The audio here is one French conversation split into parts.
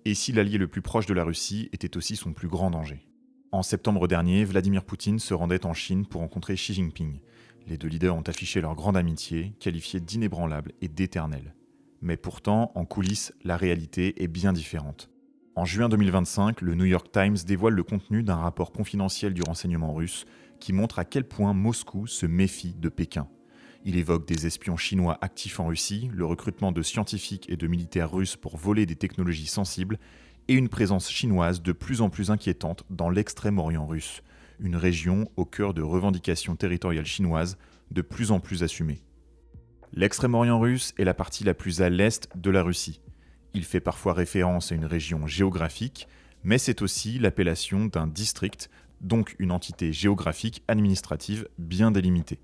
Et si l'allié le plus proche de la Russie était aussi son plus grand danger. En septembre dernier, Vladimir Poutine se rendait en Chine pour rencontrer Xi Jinping. Les deux leaders ont affiché leur grande amitié, qualifiée d'inébranlable et d'éternelle. Mais pourtant, en coulisses, la réalité est bien différente. En juin 2025, le New York Times dévoile le contenu d'un rapport confidentiel du renseignement russe qui montre à quel point Moscou se méfie de Pékin. Il évoque des espions chinois actifs en Russie, le recrutement de scientifiques et de militaires russes pour voler des technologies sensibles, et une présence chinoise de plus en plus inquiétante dans l'extrême-orient russe, une région au cœur de revendications territoriales chinoises de plus en plus assumées. L'extrême-orient russe est la partie la plus à l'est de la Russie. Il fait parfois référence à une région géographique, mais c'est aussi l'appellation d'un district, donc une entité géographique administrative bien délimitée.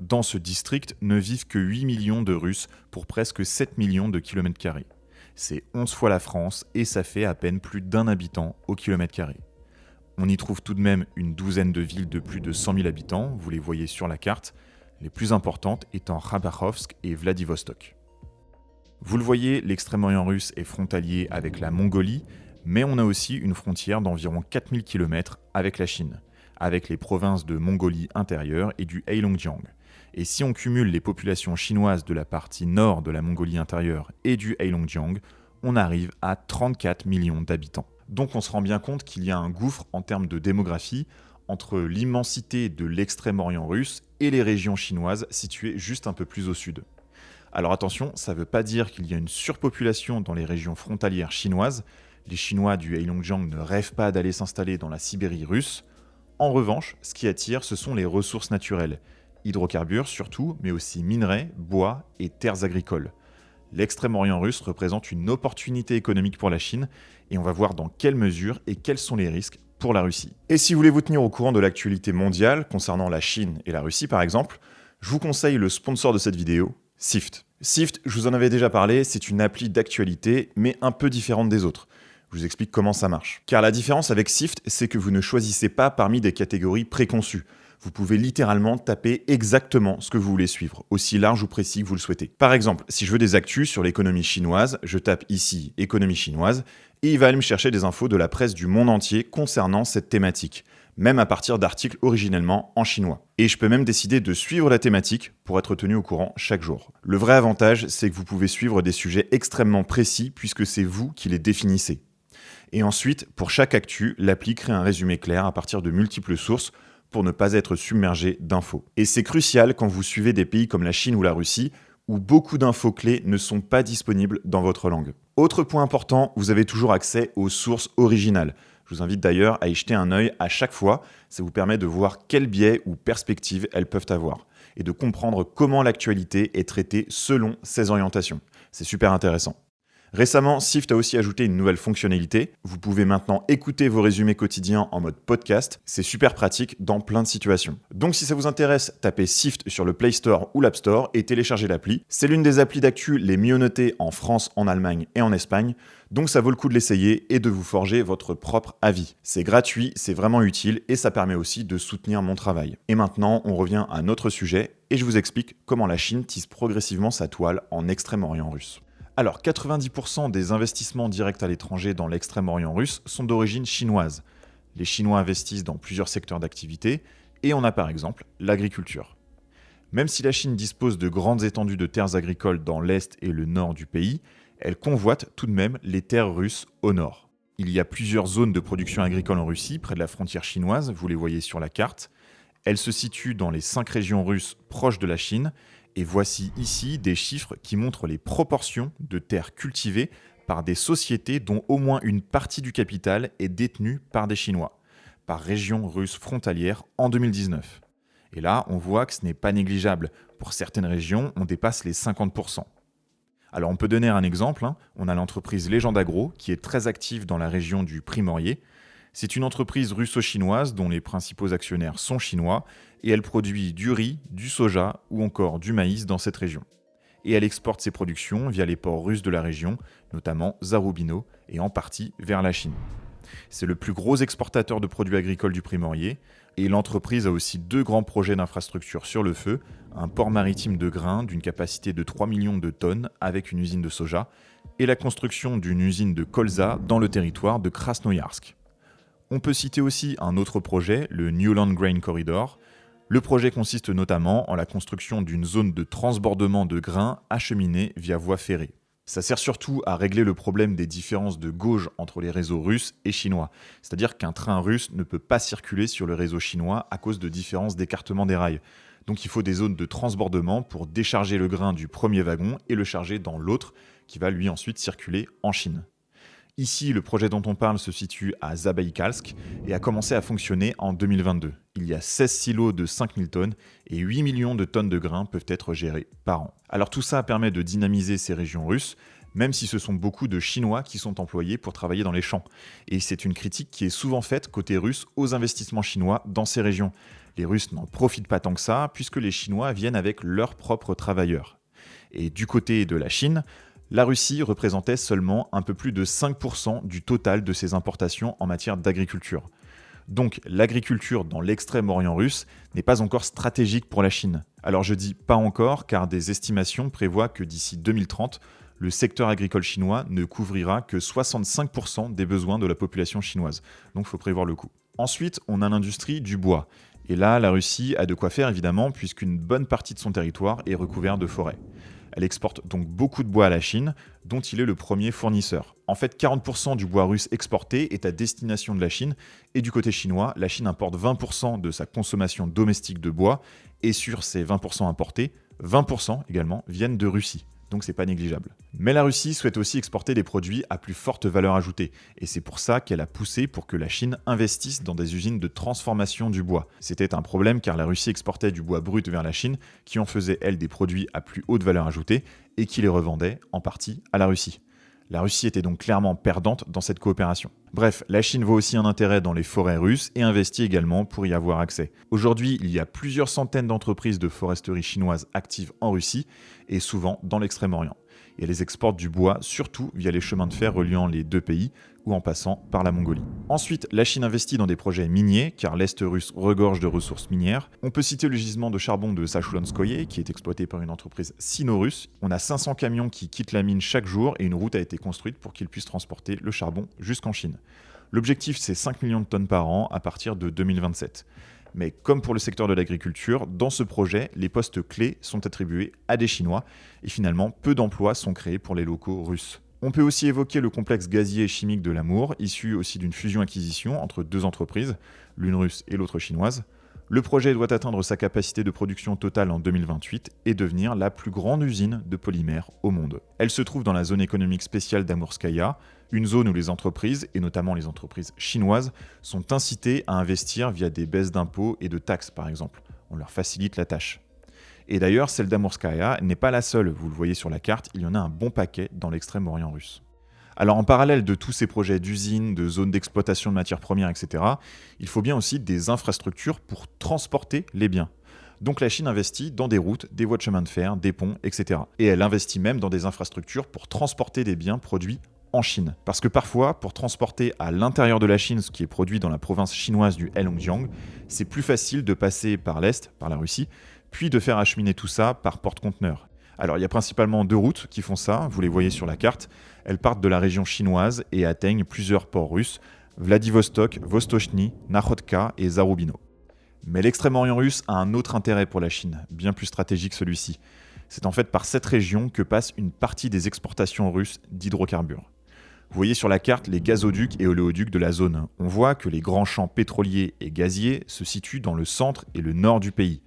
Dans ce district ne vivent que 8 millions de Russes pour presque 7 millions de kilomètres carrés. C'est 11 fois la France et ça fait à peine plus d'1 habitant au kilomètre carré. On y trouve tout de même une douzaine de villes de plus de 100 000 habitants, vous les voyez sur la carte, les plus importantes étant Khabarovsk et Vladivostok. Vous le voyez, l'extrême-orient russe est frontalier avec la Mongolie, mais on a aussi une frontière d'environ 4000 km avec la Chine, avec les provinces de Mongolie intérieure et du Heilongjiang. Et si on cumule les populations chinoises de la partie nord de la Mongolie intérieure et du Heilongjiang, on arrive à 34 millions d'habitants. Donc on se rend bien compte qu'il y a un gouffre en termes de démographie entre l'immensité de l'extrême-orient russe et les régions chinoises situées juste un peu plus au sud. Alors attention, ça ne veut pas dire qu'il y a une surpopulation dans les régions frontalières chinoises. Les Chinois du Heilongjiang ne rêvent pas d'aller s'installer dans la Sibérie russe. En revanche, ce qui attire, ce sont les ressources naturelles. Hydrocarbures surtout, mais aussi minerais, bois et terres agricoles. L'extrême-orient russe représente une opportunité économique pour la Chine et on va voir dans quelle mesure et quels sont les risques pour la Russie. Et si vous voulez vous tenir au courant de l'actualité mondiale concernant la Chine et la Russie par exemple, je vous conseille le sponsor de cette vidéo, Sift. Sift, je vous en avais déjà parlé, c'est une appli d'actualité mais un peu différente des autres. Je vous explique comment ça marche. Car la différence avec Sift, c'est que vous ne choisissez pas parmi des catégories préconçues. Vous pouvez littéralement taper exactement ce que vous voulez suivre, aussi large ou précis que vous le souhaitez. Par exemple, si je veux des actus sur l'économie chinoise, je tape ici « économie chinoise » et il va aller me chercher des infos de la presse du monde entier concernant cette thématique, même à partir d'articles originellement en chinois. Et je peux même décider de suivre la thématique pour être tenu au courant chaque jour. Le vrai avantage, c'est que vous pouvez suivre des sujets extrêmement précis puisque c'est vous qui les définissez. Et ensuite, pour chaque actu, l'appli crée un résumé clair à partir de multiples sources pour ne pas être submergé d'infos. Et c'est crucial quand vous suivez des pays comme la Chine ou la Russie, où beaucoup d'infos clés ne sont pas disponibles dans votre langue. Autre point important, vous avez toujours accès aux sources originales. Je vous invite d'ailleurs à y jeter un œil à chaque fois, ça vous permet de voir quels biais ou perspectives elles peuvent avoir, et de comprendre comment l'actualité est traitée selon ces orientations. C'est super intéressant. Récemment, Sift a aussi ajouté une nouvelle fonctionnalité. Vous pouvez maintenant écouter vos résumés quotidiens en mode podcast. C'est super pratique dans plein de situations. Donc si ça vous intéresse, tapez Sift sur le Play Store ou l'App Store et téléchargez l'appli. C'est l'une des applis d'actu les mieux notées en France, en Allemagne et en Espagne. Donc ça vaut le coup de l'essayer et de vous forger votre propre avis. C'est gratuit, c'est vraiment utile et ça permet aussi de soutenir mon travail. Et maintenant, on revient à notre sujet et je vous explique comment la Chine tisse progressivement sa toile en Extrême-Orient russe. Alors, 90% des investissements directs à l'étranger dans l'extrême-orient russe sont d'origine chinoise. Les Chinois investissent dans plusieurs secteurs d'activité et on a par exemple l'agriculture. Même si la Chine dispose de grandes étendues de terres agricoles dans l'est et le nord du pays, elle convoite tout de même les terres russes au nord. Il y a plusieurs zones de production agricole en Russie, près de la frontière chinoise, vous les voyez sur la carte. Elles se situent dans les 5 régions russes proches de la Chine. Et voici ici des chiffres qui montrent les proportions de terres cultivées par des sociétés dont au moins une partie du capital est détenue par des Chinois, par région russe frontalière en 2019. Et là, on voit que ce n'est pas négligeable. Pour certaines régions, on dépasse les 50%. Alors on peut donner un exemple, on a l'entreprise Legend Agro qui est très active dans la région du Primorié. C'est une entreprise russo-chinoise dont les principaux actionnaires sont chinois et elle produit du riz, du soja ou encore du maïs dans cette région. Et elle exporte ses productions via les ports russes de la région, notamment Zarubino et en partie vers la Chine. C'est le plus gros exportateur de produits agricoles du Primorié. Et l'entreprise a aussi 2 grands projets d'infrastructure sur le feu, un port maritime de grains d'une capacité de 3 millions de tonnes avec une usine de soja, et la construction d'une usine de colza dans le territoire de Krasnoïarsk. On peut citer aussi un autre projet, le Newland Grain Corridor. Le projet consiste notamment en la construction d'une zone de transbordement de grains acheminés via voie ferrée. Ça sert surtout à régler le problème des différences de gauge entre les réseaux russes et chinois. C'est-à-dire qu'un train russe ne peut pas circuler sur le réseau chinois à cause de différences d'écartement des rails. Donc il faut des zones de transbordement pour décharger le grain du premier wagon et le charger dans l'autre, qui va lui ensuite circuler en Chine. Ici, le projet dont on parle se situe à Zabaïkalsk et a commencé à fonctionner en 2022. Il y a 16 silos de 5000 tonnes et 8 millions de tonnes de grains peuvent être gérés par an. Alors tout ça permet de dynamiser ces régions russes, même si ce sont beaucoup de Chinois qui sont employés pour travailler dans les champs. Et c'est une critique qui est souvent faite côté russe aux investissements chinois dans ces régions. Les Russes n'en profitent pas tant que ça, puisque les Chinois viennent avec leurs propres travailleurs. Et du côté de la Chine, la Russie représentait seulement un peu plus de 5% du total de ses importations en matière d'agriculture. Donc l'agriculture dans l'extrême-orient russe n'est pas encore stratégique pour la Chine. Alors je dis pas encore car des estimations prévoient que d'ici 2030, le secteur agricole chinois ne couvrira que 65% des besoins de la population chinoise. Donc il faut prévoir le coup. Ensuite, on a l'industrie du bois. Et là, la Russie a de quoi faire évidemment puisqu'une bonne partie de son territoire est recouvert de forêts. Elle exporte donc beaucoup de bois à la Chine, dont il est le premier fournisseur. En fait, 40% du bois russe exporté est à destination de la Chine, et du côté chinois, la Chine importe 20% de sa consommation domestique de bois, et sur ces 20% importés, 20% également viennent de Russie. Donc c'est pas négligeable. Mais la Russie souhaite aussi exporter des produits à plus forte valeur ajoutée, et c'est pour ça qu'elle a poussé pour que la Chine investisse dans des usines de transformation du bois. C'était un problème car la Russie exportait du bois brut vers la Chine, qui en faisait elle des produits à plus haute valeur ajoutée, et qui les revendait en partie à la Russie. La Russie était donc clairement perdante dans cette coopération. Bref, la Chine voit aussi un intérêt dans les forêts russes et investit également pour y avoir accès. Aujourd'hui, il y a plusieurs centaines d'entreprises de foresterie chinoises actives en Russie et souvent dans l'Extrême-Orient. Et elles exportent du bois surtout via les chemins de fer reliant les deux pays ou en passant par la Mongolie. Ensuite, la Chine investit dans des projets miniers car l'Est russe regorge de ressources minières. On peut citer le gisement de charbon de Sacholonskoye qui est exploité par une entreprise sino-russe. On a 500 camions qui quittent la mine chaque jour et une route a été construite pour qu'ils puissent transporter le charbon jusqu'en Chine. L'objectif, c'est 5 millions de tonnes par an à partir de 2027. Mais comme pour le secteur de l'agriculture, dans ce projet, les postes clés sont attribués à des Chinois et finalement, peu d'emplois sont créés pour les locaux russes. On peut aussi évoquer le complexe gazier et chimique de l'Amour, issu aussi d'une fusion-acquisition entre 2 entreprises, l'une russe et l'autre chinoise. Le projet doit atteindre sa capacité de production totale en 2028 et devenir la plus grande usine de polymères au monde. Elle se trouve dans la zone économique spéciale d'Amurskaya, une zone où les entreprises, et notamment les entreprises chinoises, sont incitées à investir via des baisses d'impôts et de taxes par exemple. On leur facilite la tâche. Et d'ailleurs, celle d'Amurskaya n'est pas la seule, vous le voyez sur la carte, il y en a un bon paquet dans l'extrême-orient russe. Alors en parallèle de tous ces projets d'usines, de zones d'exploitation de matières premières, etc., il faut bien aussi des infrastructures pour transporter les biens. Donc la Chine investit dans des routes, des voies de chemin de fer, des ponts, etc. Et elle investit même dans des infrastructures pour transporter des biens produits en Chine. Parce que parfois, pour transporter à l'intérieur de la Chine ce qui est produit dans la province chinoise du Heilongjiang, c'est plus facile de passer par l'Est, par la Russie, puis de faire acheminer tout ça par porte-conteneurs. Alors il y a principalement 2 routes qui font ça, vous les voyez sur la carte. Elles partent de la région chinoise et atteignent plusieurs ports russes, Vladivostok, Vostochny, Nakhodka et Zarubino. Mais l'extrême-orient russe a un autre intérêt pour la Chine, bien plus stratégique celui-ci. C'est en fait par cette région que passe une partie des exportations russes d'hydrocarbures. Vous voyez sur la carte les gazoducs et oléoducs de la zone. On voit que les grands champs pétroliers et gaziers se situent dans le centre et le nord du pays.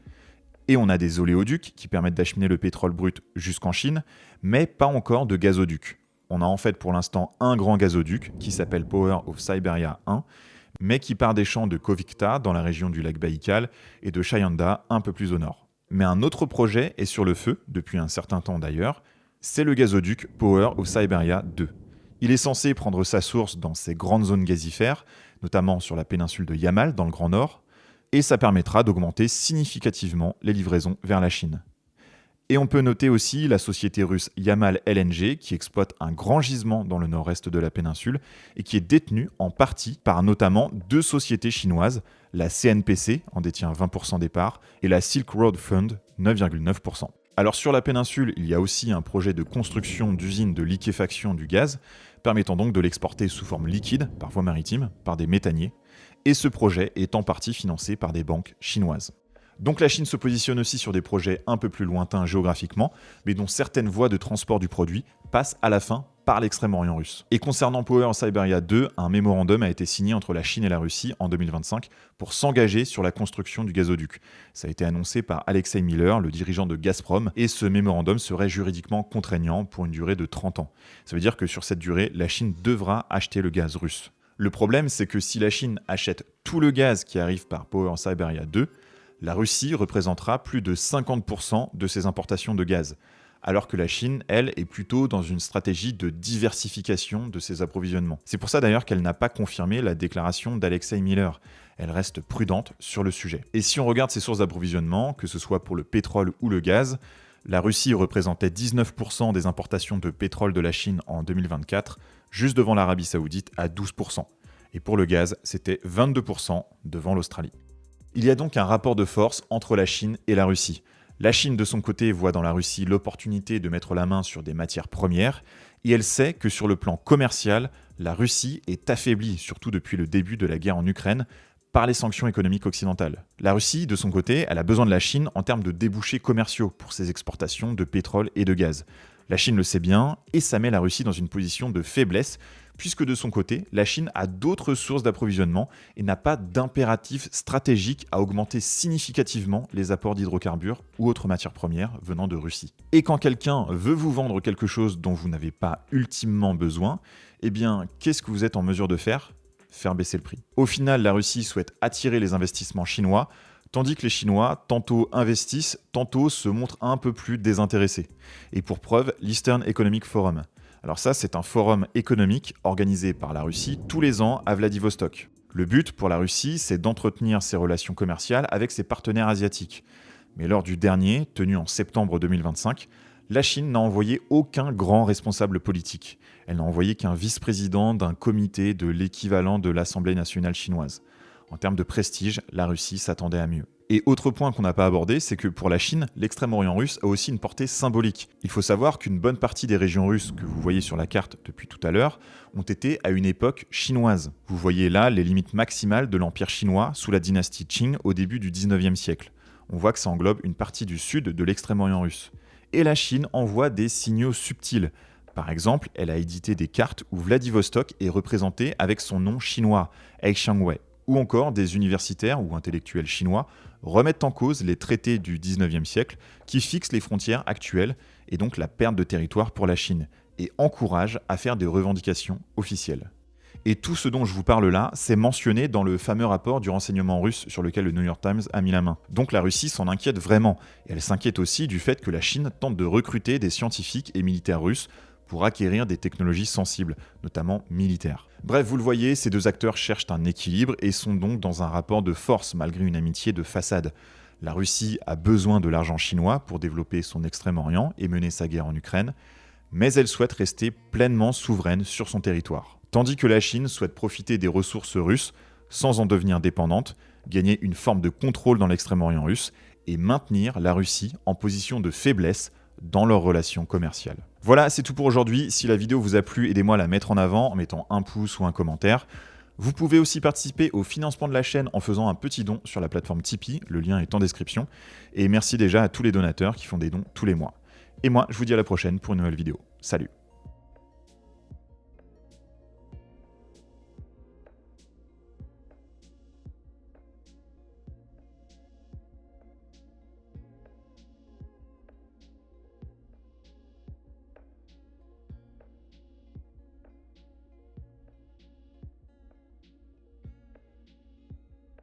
Et on a des oléoducs qui permettent d'acheminer le pétrole brut jusqu'en Chine, mais pas encore de gazoducs. On a en fait pour l'instant un grand gazoduc qui s'appelle Power of Siberia 1, mais qui part des champs de Kovikta dans la région du lac Baïkal et de Chayanda un peu plus au nord. Mais un autre projet est sur le feu, depuis un certain temps d'ailleurs, c'est le gazoduc Power of Siberia 2. Il est censé prendre sa source dans ces grandes zones gazifères, notamment sur la péninsule de Yamal dans le Grand Nord, et ça permettra d'augmenter significativement les livraisons vers la Chine. Et on peut noter aussi la société russe Yamal LNG qui exploite un grand gisement dans le nord-est de la péninsule et qui est détenu en partie par notamment 2 sociétés chinoises, la CNPC en détient 20% des parts et la Silk Road Fund 9,9%. Alors sur la péninsule, il y a aussi un projet de construction d'usines de liquéfaction du gaz, permettant donc de l'exporter sous forme liquide, par voie maritime, par des méthaniers, et ce projet est en partie financé par des banques chinoises. Donc la Chine se positionne aussi sur des projets un peu plus lointains géographiquement, mais dont certaines voies de transport du produit passent à la fin par l'extrême-orient russe. Et concernant Power en Siberia 2, un mémorandum a été signé entre la Chine et la Russie en 2025 pour s'engager sur la construction du gazoduc. Ça a été annoncé par Alexei Miller, le dirigeant de Gazprom, et ce mémorandum serait juridiquement contraignant pour une durée de 30 ans. Ça veut dire que sur cette durée, la Chine devra acheter le gaz russe. Le problème, c'est que si la Chine achète tout le gaz qui arrive par Power en Siberia 2, la Russie représentera plus de 50% de ses importations de gaz, alors que la Chine, elle, est plutôt dans une stratégie de diversification de ses approvisionnements. C'est pour ça d'ailleurs qu'elle n'a pas confirmé la déclaration d'Alexei Miller. Elle reste prudente sur le sujet. Et si on regarde ses sources d'approvisionnement, que ce soit pour le pétrole ou le gaz, la Russie représentait 19% des importations de pétrole de la Chine en 2024, juste devant l'Arabie Saoudite à 12%. Et pour le gaz, c'était 22% devant l'Australie. Il y a donc un rapport de force entre la Chine et la Russie. La Chine, de son côté, voit dans la Russie l'opportunité de mettre la main sur des matières premières, et elle sait que sur le plan commercial, la Russie est affaiblie, surtout depuis le début de la guerre en Ukraine, par les sanctions économiques occidentales. La Russie, de son côté, elle a besoin de la Chine en termes de débouchés commerciaux pour ses exportations de pétrole et de gaz. La Chine le sait bien, et ça met la Russie dans une position de faiblesse, puisque de son côté, la Chine a d'autres sources d'approvisionnement et n'a pas d'impératif stratégique à augmenter significativement les apports d'hydrocarbures ou autres matières premières venant de Russie. Et quand quelqu'un veut vous vendre quelque chose dont vous n'avez pas ultimement besoin, eh bien, qu'est-ce que vous êtes en mesure de faire ? Faire baisser le prix. Au final, la Russie souhaite attirer les investissements chinois, tandis que les Chinois tantôt investissent, tantôt se montrent un peu plus désintéressés. Et pour preuve, l'Eastern Economic Forum. Alors ça, c'est un forum économique organisé par la Russie tous les ans à Vladivostok. Le but pour la Russie, c'est d'entretenir ses relations commerciales avec ses partenaires asiatiques. Mais lors du dernier, tenu en septembre 2025, la Chine n'a envoyé aucun grand responsable politique. Elle n'a envoyé qu'un vice-président d'un comité de l'équivalent de l'Assemblée nationale chinoise. En termes de prestige, la Russie s'attendait à mieux. Et autre point qu'on n'a pas abordé, c'est que pour la Chine, l'extrême-orient russe a aussi une portée symbolique. Il faut savoir qu'une bonne partie des régions russes que vous voyez sur la carte depuis tout à l'heure ont été à une époque chinoise. Vous voyez là les limites maximales de l'empire chinois sous la dynastie Qing au début du 19e siècle. On voit que ça englobe une partie du sud de l'extrême-orient russe. Et la Chine envoie des signaux subtils. Par exemple, elle a édité des cartes où Vladivostok est représenté avec son nom chinois, Aixiangwei. Ou encore des universitaires ou intellectuels chinois remettent en cause les traités du 19e siècle qui fixent les frontières actuelles et donc la perte de territoire pour la Chine, et encouragent à faire des revendications officielles. Et tout ce dont je vous parle là, c'est mentionné dans le fameux rapport du renseignement russe sur lequel le New York Times a mis la main. Donc la Russie s'en inquiète vraiment, et elle s'inquiète aussi du fait que la Chine tente de recruter des scientifiques et militaires russes pour acquérir des technologies sensibles, notamment militaires. Bref, vous le voyez, ces deux acteurs cherchent un équilibre et sont donc dans un rapport de force malgré une amitié de façade. La Russie a besoin de l'argent chinois pour développer son Extrême-Orient et mener sa guerre en Ukraine, mais elle souhaite rester pleinement souveraine sur son territoire. Tandis que la Chine souhaite profiter des ressources russes sans en devenir dépendante, gagner une forme de contrôle dans l'Extrême-Orient russe et maintenir la Russie en position de faiblesse dans leurs relations commerciales. Voilà, c'est tout pour aujourd'hui. Si la vidéo vous a plu, aidez-moi à la mettre en avant en mettant un pouce ou un commentaire. Vous pouvez aussi participer au financement de la chaîne en faisant un petit don sur la plateforme Tipeee, le lien est en description. Et merci déjà à tous les donateurs qui font des dons tous les mois. Et moi, je vous dis à la prochaine pour une nouvelle vidéo. Salut!